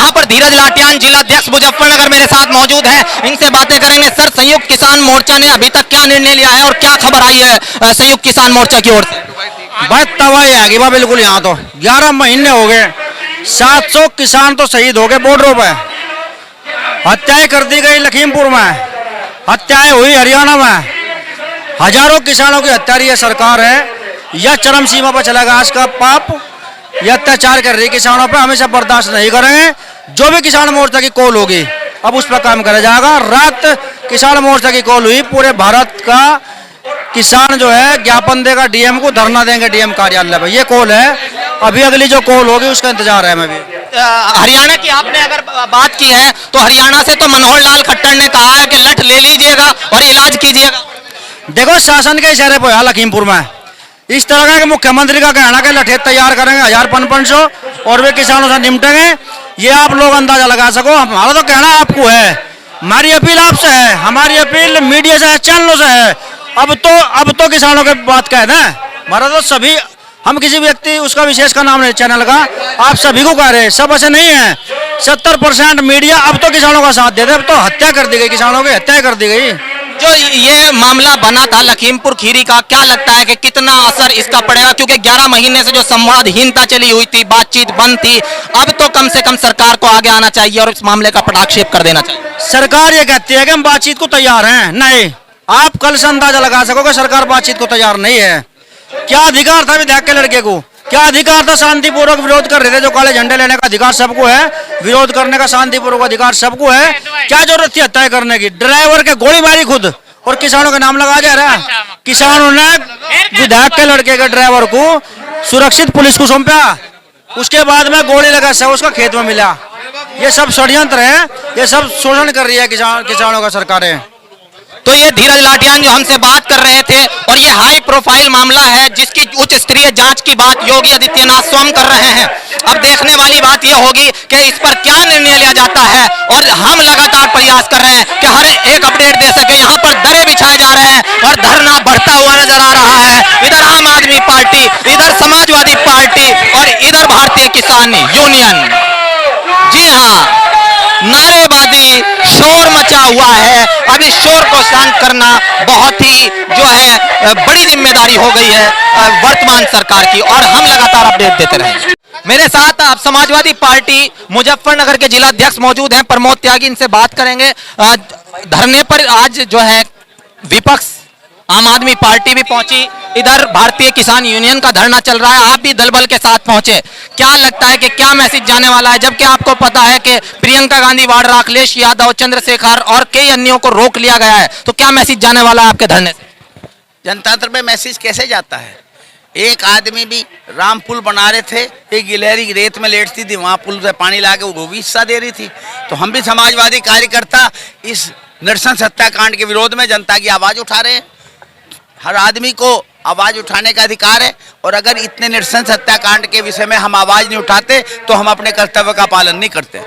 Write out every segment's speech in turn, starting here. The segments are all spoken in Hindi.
यहाँ पर धीरज लाटियान जिला अध्यक्ष मुजफ्फरनगर मेरे साथ मौजूद हैं। इनसे बातें करेंगे। सर, संयुक्त किसान मोर्चा ने अभी तक क्या निर्णय लिया है और क्या खबर आई है संयुक्त किसान मोर्चा की ओर से? भाई तबाही आ गई बा बिल्कुल। यहाँ तो 11 महीने हो गए, 700 किसान तो शहीद हो गए बॉर्डरों पे। हत्याएं कर दी गई लखीमपुर में, हत्याएं हुई हरियाणा में, हजारों किसानों की हत्या रही है सरकार है। यह चरम सीमा पर चला गया आज का पाप। यह अत्याचार कर रही है किसानों पर, हमेशा बर्दाश्त नहीं करेंगे। जो भी किसान मोर्चा की कॉल होगी अब उस पर काम करा जाएगा। रात किसान मोर्चा की कॉल हुई, पूरे भारत का किसान जो है ज्ञापन देगा डीएम को, धरना देंगे डीएम कार्यालय पर, ये कॉल है। अभी अगली जो कॉल होगी उसका इंतजार है हमें भी। हरियाणा की आपने अगर बात की है तो हरियाणा से तो मनोहर लाल खट्टर ने कहा है कि लठ ले लीजिएगा और इलाज कीजिएगा। देखो शासन के इशारे पर लखीमपुर में इस तरह का कि मुख्यमंत्री का कहना कि लठे तैयार करेंगे 1000-500 और वे किसानों से निपटेंगे। ये आप लोग अंदाजा लगा सको। हमारा तो कहना आपको है, हमारी अपील आपसे है, हमारी अपील मीडिया से है, चैनलों से है। अब तो किसानों के बात कह दें। हमारा तो सभी, हम किसी व्यक्ति उसका विशेष का नाम नहीं चैनल का, आप सभी को कह रहे हैं। सब ऐसे नहीं है। 70% मीडिया अब तो किसानों का साथ दे दे। अब तो हत्या कर दी गई, किसानों की हत्या कर दी गई। जो ये मामला बना था लखीमपुर खीरी का, क्या लगता है कि कितना असर इसका पड़ेगा? क्योंकि 11 महीने से जो संवादहीनता चली हुई थी, बातचीत बंद थी, अब तो कम से कम सरकार को आगे आना चाहिए और इस मामले का पटाक्षेप कर देना चाहिए। सरकार ये कहती है कि हम बातचीत को तैयार हैं। नहीं, आप कल से अंदाजा लगा सकोगे सरकार बातचीत को तैयार नहीं है। क्या अधिकार था विधायक के लड़के को? क्या अधिकार था? शांतिपूर्वक विरोध कर रहे थे। जो काले झंडे लेने का अधिकार सबको है, विरोध करने का शांतिपूर्वक अधिकार सबको है। क्या जरूरत थी हत्या करने की? ड्राइवर के गोली मारी खुद और किसानों का नाम लगा जा रहा है। किसानों ने विधायक के लड़के के ड्राइवर को सुरक्षित पुलिस को सौंपा, उसके बाद में गोली लगा सब उसका खेत में मिला। ये सब षड्यंत्र है, ये सब शोषण कर रही है किसानों का सरकारें। तो ये धीरज लाटियान जो हमसे बात कर रहे थे, और ये हाई प्रोफाइल मामला है जिसकी उच्च स्तरीय जांच की बात योगी आदित्यनाथ स्वयं कर रहे हैं। अब देखने वाली बात यह होगी कि इस पर क्या निर्णय लिया जाता है, और हम लगातार प्रयास कर रहे हैं कि हर एक अपडेट दे सके। यहाँ पर दरे बिछाए जा रहे हैं और धरना बढ़ता हुआ नजर आ रहा है। इधर आम आदमी पार्टी, इधर समाजवादी पार्टी और इधर भारतीय किसान यूनियन। जी हाँ, नारेबाजी, शोर मचा हुआ है। अब इस शोर को शांत करना बहुत ही जो है बड़ी जिम्मेदारी हो गई है वर्तमान सरकार की, और हम लगातार अपडेट देते रहेंगे। मेरे साथ आप समाजवादी पार्टी मुजफ्फरनगर के जिला अध्यक्ष मौजूद हैं, प्रमोद त्यागी, इनसे बात करेंगे। धरने पर आज जो है विपक्ष आम आदमी पार्टी भी पहुंची, इधर भारतीय किसान यूनियन का धरना चल रहा है, आप भी दलबल के साथ पहुंचे। क्या लगता है कि क्या मैसेज जाने वाला है, जबकि आपको पता है कि प्रियंका गांधी वाड्रा, अखिलेश यादव, चंद्रशेखर और कई अन्यों को रोक लिया गया है? तो क्या मैसेज जाने वाला है आपके धरने से? जनतंत्र में मैसेज कैसे जाता है? एक आदमी भी राम पुल बना रहे थे, एक गिलहरी रेत में लेटती थी, वहां पुल से पानी ला के वो भी हिस्सा दे रही थी। तो हम भी समाजवादी कार्यकर्ता इस नृशंस हत्याकांड के विरोध में जनता की आवाज उठा रहे हैं। हर आदमी को आवाज उठाने का अधिकार है, और अगर इतने नृशंस हत्याकांड के विषय में हम आवाज नहीं उठाते तो हम अपने कर्तव्य का पालन नहीं करते।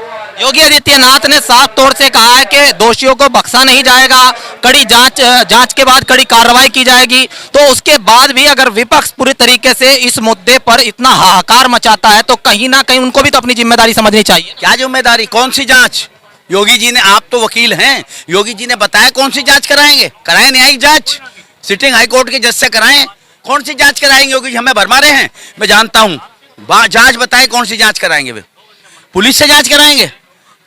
योगी आदित्यनाथ ने साफ तौर से कहा है कि दोषियों को बख्शा नहीं जाएगा, कड़ी जांच के बाद कड़ी कार्रवाई की जाएगी। तो उसके बाद भी अगर विपक्ष पूरी तरीके से इस मुद्दे पर इतना हाहाकार मचाता है तो कहीं ना कहीं उनको भी तो अपनी जिम्मेदारी समझनी चाहिए। क्या जिम्मेदारी? कौन सी जांच? योगी जी ने, आप तो वकील हैं, योगी जी ने बताया कौन सी जांच कराएंगे? कराएं न्यायिक जांच, सिटिंग हाई कोर्ट के जज से कराएं। कौन सी जांच कराएंगे? योगी जी हमें भरमा रहे हैं, मैं जानता हूं। जांच बताएं, कौन सी जांच कराएंगे? वे पुलिस से जांच कराएंगे?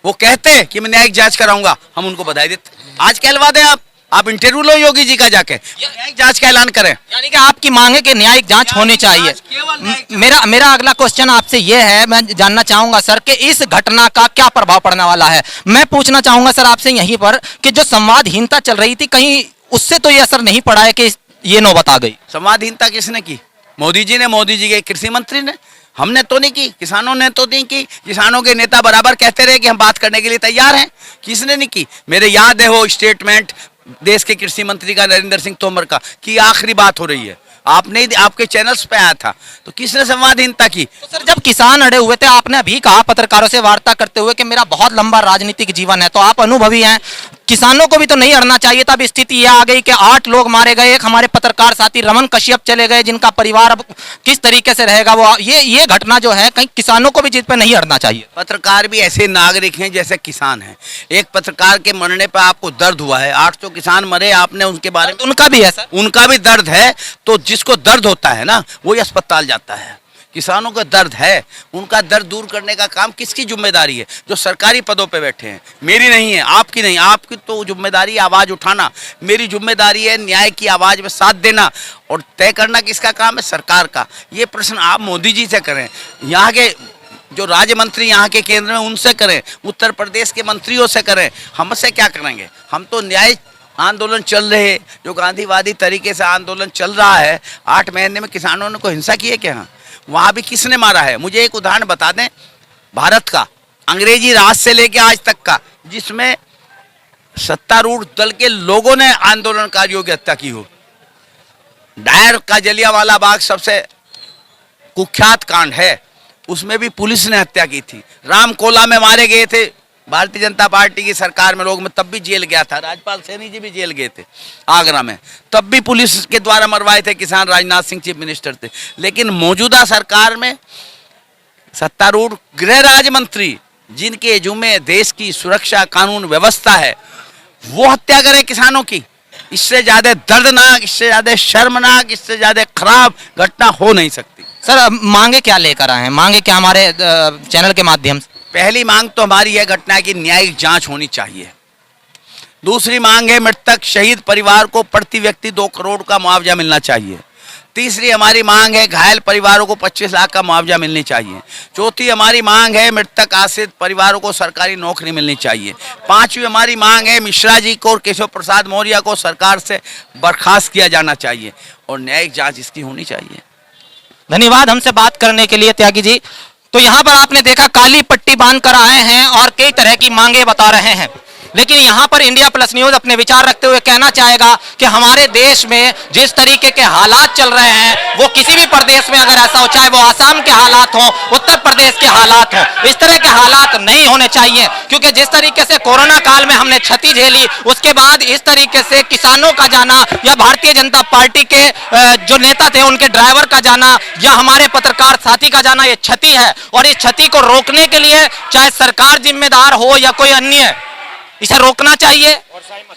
वो कहते कि मैं न्यायिक जांच कराऊंगा, हम उनको बधाई देते। आज कहलवा दें आप इंटरव्यू लो योगी जी का जाके, न्यायिक जांच का ऐलान करें। यानी कि आपकी मांग है कि न्यायिक जांच होनी चाहिए। मेरा अगला क्वेश्चन आपसे ये है, मैं जानना चाहूंगा सर कि इस घटना का क्या प्रभाव पड़ने वाला है। मैं पूछना चाहूंगा सर आपसे यहीं पर कि जो संवादहीनता चल रही थी, कहीं उससे तो ये असर नहीं पड़ा है कि ये नौबत आ गई? संवादहीनता किसने की? मोदी जी ने, मोदी जी के कृषि मंत्री ने। हमने तो नहीं की, किसानों ने तो नहीं की। किसानों के नेता बराबर कहते रहे कि हम बात करने के लिए तैयार हैं, किसने नहीं की? मेरे याद है वो स्टेटमेंट देश के कृषि मंत्री का, नरेंद्र सिंह तोमर का, कि आखिरी बात हो रही है। आपने, आपके चैनल्स पे आया था, तो किसने संवादहीनता की? तो सर जब किसान अड़े हुए थे, आपने अभी कहा पत्रकारों से वार्ता करते हुए कि मेरा बहुत लंबा राजनीतिक जीवन है, तो आप अनुभवी हैं, किसानों को भी तो नहीं अड़ना चाहिए था। अब स्थिति यह आ गई कि 8 लोग मारे गए, एक हमारे पत्रकार साथी रमन कश्यप चले गए, जिनका परिवार अब किस तरीके से रहेगा। वो ये घटना जो है कहीं किसानों को भी जिस पे नहीं अड़ना चाहिए। पत्रकार भी ऐसे नागरिक हैं जैसे किसान हैं। एक पत्रकार के मरने पर आपको दर्द हुआ है, 800 किसान मरे, आपने उनके बारे में, उनका भी है सर, उनका भी दर्द है। तो जिसको दर्द होता है ना वही अस्पताल जाता है। किसानों का दर्द है, उनका दर्द दूर करने का काम किसकी जिम्मेदारी है? जो सरकारी पदों पे बैठे हैं। मेरी नहीं है, आपकी नहीं। आपकी तो जिम्मेदारी है आवाज उठाना, मेरी जिम्मेदारी है न्याय की आवाज में साथ देना, और तय करना किसका काम है? सरकार का। ये प्रश्न आप मोदी जी से करें, यहाँ के जो राज्य मंत्री यहाँ के केंद्र में उनसे करें, उत्तर प्रदेश के मंत्रियों से करें। हमसे क्या करेंगे? हम तो न्याय आंदोलन चल रहे, जो गांधीवादी तरीके से आंदोलन चल रहा है। 8 महीने में किसानों ने कोई हिंसा की है क्या? वहां भी किसने मारा है? मुझे एक उदाहरण बता दें भारत का, अंग्रेजी राज से लेके आज तक का, जिसमें सत्तारूढ़ दल के लोगों ने आंदोलनकारियों की हत्या की हो। डायर का जलियांवाला बाग सबसे कुख्यात कांड है, उसमें भी पुलिस ने हत्या की थी। रामकोला में मारे गए थे भारतीय जनता पार्टी की सरकार में लोग, में तब भी जेल गया था। राजपाल सैनी जी भी जेल गए थे आगरा में, तब भी पुलिस के द्वारा मरवाए थे किसान। राजनाथ सिंह चीफ मिनिस्टर थे। लेकिन मौजूदा सरकार में सत्तारूढ़ गृह राज्य मंत्री, जिनके जुम्मे देश की सुरक्षा कानून व्यवस्था है, वो हत्या करें किसानों की। इससे ज्यादा दर्दनाक, इससे ज्यादा शर्मनाक, इससे ज्यादा खराब घटना हो नहीं सकती। सर मांगे क्या लेकर आए हैं? मांगे क्या हमारे चैनल के माध्यम से? पहली मांग तो हमारी यह घटना की न्यायिक जांच होनी चाहिए। दूसरी मांग है मृतक शहीद परिवार को प्रति व्यक्ति 2 करोड़ का मुआवजा मिलना चाहिए। तीसरी हमारी मांग है घायल परिवारों को 25 लाख का मुआवजा मिलनी चाहिए। चौथी हमारी मांग है मृतक आश्रित परिवारों को सरकारी नौकरी मिलनी चाहिए। 5वीं हमारी मांग है मिश्रा जी को और केशव प्रसाद मौर्य को सरकार से बर्खास्त किया जाना चाहिए, और न्यायिक जांच इसकी होनी चाहिए। धन्यवाद हमसे बात करने के लिए त्यागी जी। तो यहाँ पर आपने देखा काली पट्टी बांध कर आए हैं और कई तरह की मांगे बता रहे हैं, लेकिन यहाँ पर इंडिया प्लस न्यूज अपने विचार रखते हुए कहना चाहेगा कि हमारे देश में जिस तरीके के हालात चल रहे हैं, वो किसी भी प्रदेश में अगर ऐसा हो, चाहे वो आसाम के हालात हो, उत्तर प्रदेश के हालात हो, इस तरह के हालात नहीं होने चाहिए। क्योंकि जिस तरीके से कोरोना काल में हमने क्षति झेली, उसके बाद इस तरीके से किसानों का जाना, या भारतीय जनता पार्टी के जो नेता थे उनके ड्राइवर का जाना, या हमारे पत्रकार साथी का जाना, ये क्षति है। और इस क्षति को रोकने के लिए चाहे सरकार जिम्मेदार हो या कोई अन्य, इसे रोकना चाहिए।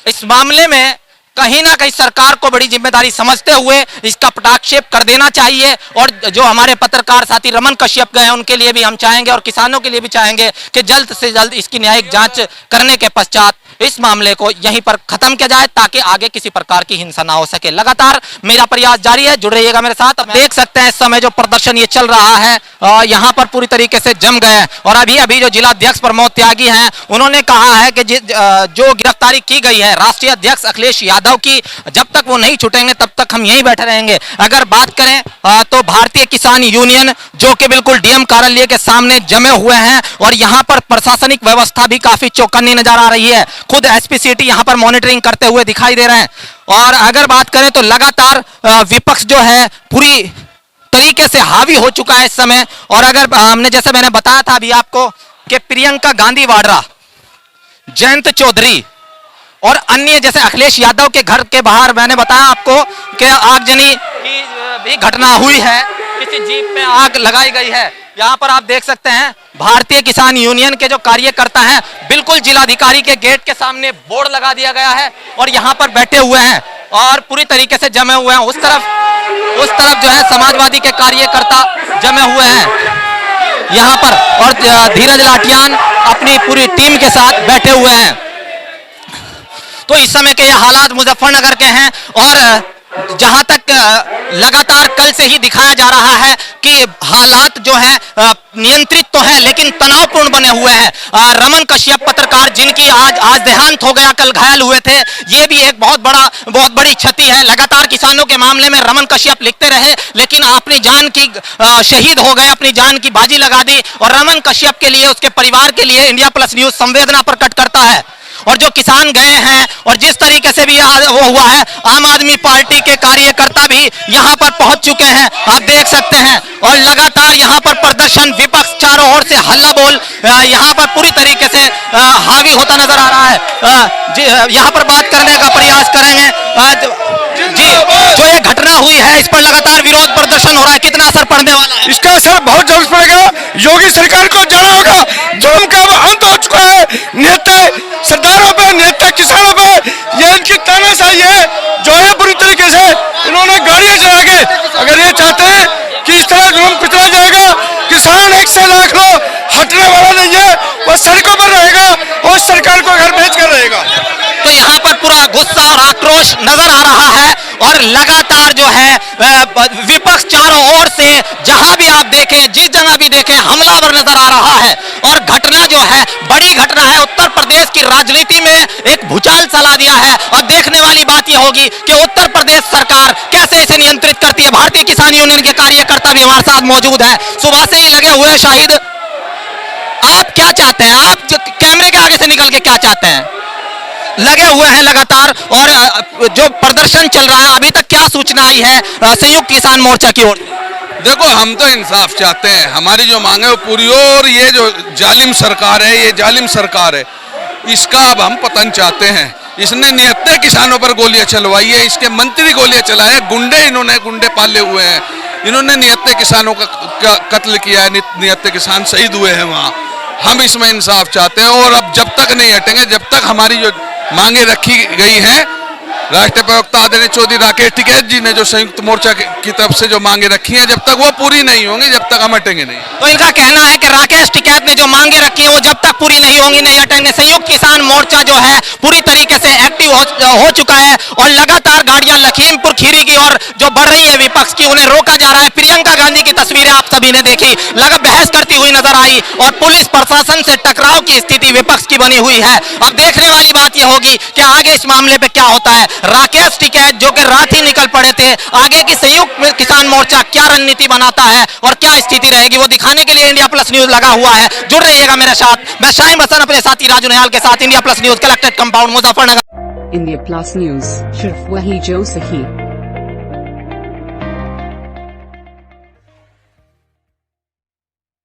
इस मामले में कहीं ना कहीं सरकार को बड़ी जिम्मेदारी समझते हुए इसका पटाक्षेप कर देना चाहिए। और जो हमारे पत्रकार साथी रमन कश्यप गए, उनके लिए भी हम चाहेंगे और किसानों के लिए भी चाहेंगे कि जल्द से जल्द इसकी न्यायिक जांच करने के पश्चात इस मामले को यहीं पर खत्म किया जाए, ताकि आगे किसी प्रकार की हिंसा ना हो सके। लगातार मेरा प्रयास जारी है, जुड़े रहिएगा मेरे साथ। अब देख सकते हैं इस समय जो प्रदर्शन ये चल रहा है, यहाँ पर पूरी तरीके से जम गए। और अभी जो जिलाध्यक्ष प्रमोद त्यागी हैं, उन्होंने कहा है कि जो गिरफ्तारी की गई है राष्ट्रीय अध्यक्ष अखिलेश यादव की, जब तक वो नहीं छूटेंगे तब तक हम यहीं बैठे रहेंगे। अगर बात करें तो भारतीय किसान यूनियन जो कि बिल्कुल डीएम कार्यालय के सामने जमे हुए हैं, और यहाँ पर प्रशासनिक व्यवस्था भी काफी चौकन्नी नजर आ रही है। खुद एसपी सिटी यहाँ पर मॉनिटरिंग करते हुए दिखाई दे रहे हैं। और अगर बात करें तो लगातार विपक्ष जो है पूरी तरीके से हावी हो चुका है इस समय। और अगर हमने, जैसे मैंने बताया था अभी आपको, कि प्रियंका गांधी वाड्रा, जयंत चौधरी और अन्य, जैसे अखिलेश यादव के घर के बाहर मैंने बताया आपको कि आगजनी की भी घटना हुई है, किसी जीप में आग लगाई गई है। यहाँ पर आप देख सकते हैं भारतीय किसान यूनियन के जो कार्यकर्ता हैं, बिल्कुल जिलाधिकारी के गेट के सामने बोर्ड लगा दिया गया है और यहाँ पर बैठे हुए हैं और पूरी तरीके से जमे हुए हैं। उस तरफ जो है समाजवादी के कार्यकर्ता जमे हुए हैं यहाँ पर, और धीरज लाठियान अपनी पूरी टीम के साथ बैठे हुए हैं। तो इस समय के ये हालात मुजफ्फरनगर के हैं, और जहां तक लगातार कल से ही दिखाया जा रहा है कि हालात जो है नियंत्रित तो है लेकिन तनावपूर्ण बने हुए हैं। रमन कश्यप पत्रकार, जिनकी आज देहांत हो गया, कल घायल हुए थे, ये भी एक बहुत बड़ी क्षति है। लगातार किसानों के मामले में रमन कश्यप लिखते रहे, लेकिन अपनी जान की शहीद हो गए, अपनी जान की बाजी लगा दी। और रमन कश्यप के लिए, उसके परिवार के लिए इंडिया प्लस न्यूज संवेदना प्रकट करता है। और जो किसान गए हैं और जिस तरीके से भी वो हुआ है, आम आदमी पार्टी के कार्यकर्ता भी यहाँ पर पहुंच चुके हैं, आप देख सकते हैं। और लगातार यहाँ पर प्रदर्शन, विपक्ष चारों ओर से हल्ला बोल यहाँ पर पूरी तरीके से हावी होता नजर आ रहा है। यहाँ पर बात करने का प्रयास करेंगे। जी, जो ये घटना हुई है इस पर लगातार विरोध प्रदर्शन हो रहा है, कितना असर पड़ने वाला है? इसका असर बहुत जल्द पड़ेगा। योगी सरकार को जाना होगा, जुल्म का अब अंत हो चुका है। नेता सरदारों पे, नेता किसानों पे ये इनकी तानाशाही है जो है बुरी तरीके से इन्होंने गाड़ियां चला के, अगर ये चाहते हैं कि इस तरह जुल्म पिछड़ा जाएगा, किसान 1 से लाख लो हटने वाला नहीं है, वो सड़कों पर रहेगा और सरकार को घर भेज कर रहेगा। तो यहाँ पर पूरा गुस्सा और आक्रोश नजर आ रहा है और लगातार जो है विपक्ष चारों ओर से जहां भी आप देखें, जिस जगह भी देखें, हमलावर नजर आ रहा है। और घटना जो है बड़ी घटना है, उत्तर प्रदेश की राजनीति में एक भूचाल चला दिया है। और देखने वाली बात यह होगी कि उत्तर प्रदेश सरकार कैसे इसे नियंत्रित करती है। भारतीय किसान यूनियन के कार्यकर्ता भी हमारे साथ मौजूद है, सुबह से ही लगे हुए हैं। शाहिद, आप क्या चाहते हैं? आप कैमरे के आगे से निकल के क्या चाहते हैं? लगे हुए हैं लगातार और जो प्रदर्शन चल रहा है, अभी तक क्या सूचना आई है संयुक्त किसान मोर्चा की ओर? देखो, हम तो इंसाफ चाहते हैं, हमारी जो मांग है वो पूरी हो। और ये जो जालिम सरकार है, ये जालिम सरकार है, इसका अब हम पतन चाहते हैं। इसने निहत्थे किसानों पर गोलियां चलवाई है, इसके मंत्री गोलियां चलाए, इन्होंने गुंडे पाले हुए हैं, इन्होंने निहत्थे किसानों का कत्ल किया है, निहत्थे किसान शहीद हुए हैं वहाँ। हम इसमें इंसाफ चाहते हैं और अब जब तक नहीं हटेंगे, जब तक हमारी जो मांगे रखी गई हैं, राष्ट्रीय प्रवक्ता आदरणीय चौधरी राकेश टिकैत जी ने जो संयुक्त मोर्चा की तरफ से जो मांगे रखी हैं, जब तक वो पूरी नहीं होंगी, जब तक हम हटेंगे नहीं। तो इनका कहना है कि राकेश टिकैत ने जो मांगे रखी है वो जब तक पूरी नहीं होंगी नहीं हटेंगे। संयुक्त किसान मोर्चा जो है पूरी तरीके से एक्टिव हो चुका है और लगातार गाड़ियां लखीमपुर खीरी की ओर जो बढ़ रही है विपक्ष की, उन्हें रोका जा रहा है। प्रियंका गांधी की तस्वीरें आप सभी ने देखी, लगा बहस करती हुई नजर आई और पुलिस प्रशासन से टकराव की स्थिति विपक्ष की बनी हुई है। अब देखने वाली बात यह होगी कि आगे इस मामले पे क्या होता है। राकेश टिकैत जो कि रात ही निकल पड़े थे, आगे की संयुक्त किसान मोर्चा क्या रणनीति बनाता है और क्या स्थिति रहेगी, वो दिखाने के लिए इंडिया प्लस न्यूज लगा हुआ है। जुड़ रहिएगा मेरे साथ। मैं शाहिम हसन अपने साथी राजू निहाल के साथ, India plus news, collected compound, Muzaffarnagar. India plus news, सिर्फ वही जो सही।